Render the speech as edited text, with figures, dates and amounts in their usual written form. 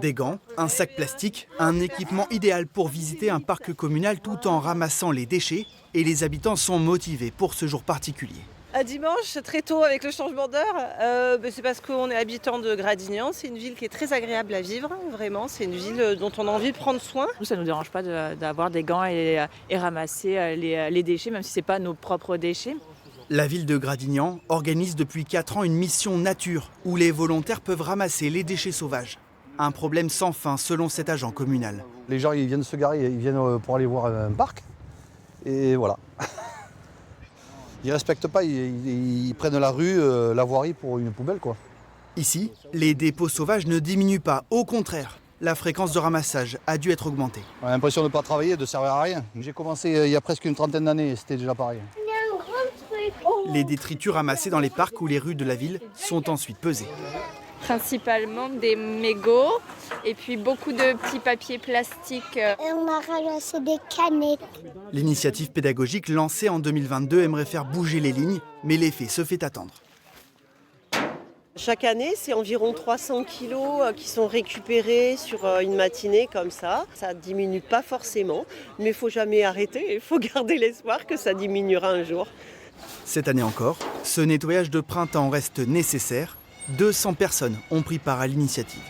Des gants, un sac plastique, un équipement idéal pour visiter un parc communal tout en ramassant les déchets. Et les habitants sont motivés pour ce jour particulier. À dimanche, très tôt avec le changement d'heure, c'est parce qu'on est habitant de Gradignan. C'est une ville qui est très agréable à vivre, vraiment. C'est une ville dont on a envie de prendre soin. Nous, ça ne nous dérange pas d'avoir des gants et ramasser les déchets, même si ce n'est pas nos propres déchets. La ville de Gradignan organise depuis 4 ans une mission nature où les volontaires peuvent ramasser les déchets sauvages. Un problème sans fin selon cet agent communal. Les gens ils viennent se garer, ils viennent pour aller voir un parc. Et voilà. Ils ne respectent pas, ils prennent la rue, la voirie pour une poubelle, quoi. Ici, les dépôts sauvages ne diminuent pas. Au contraire, la fréquence de ramassage a dû être augmentée. On a l'impression de ne pas travailler, de servir à rien. J'ai commencé il y a presque une trentaine d'années et c'était déjà pareil. Les détritus ramassés dans les parcs ou les rues de la ville sont ensuite pesés. Principalement des mégots et puis beaucoup de petits papiers plastiques. Et on a ramassé des canettes. L'initiative pédagogique lancée en 2022 aimerait faire bouger les lignes, mais l'effet se fait attendre. Chaque année, c'est environ 300 kilos qui sont récupérés sur une matinée comme ça. Ça ne diminue pas forcément, mais il ne faut jamais arrêter. Il faut garder l'espoir que ça diminuera un jour. Cette année encore, ce nettoyage de printemps reste nécessaire. 200 personnes ont pris part à l'initiative.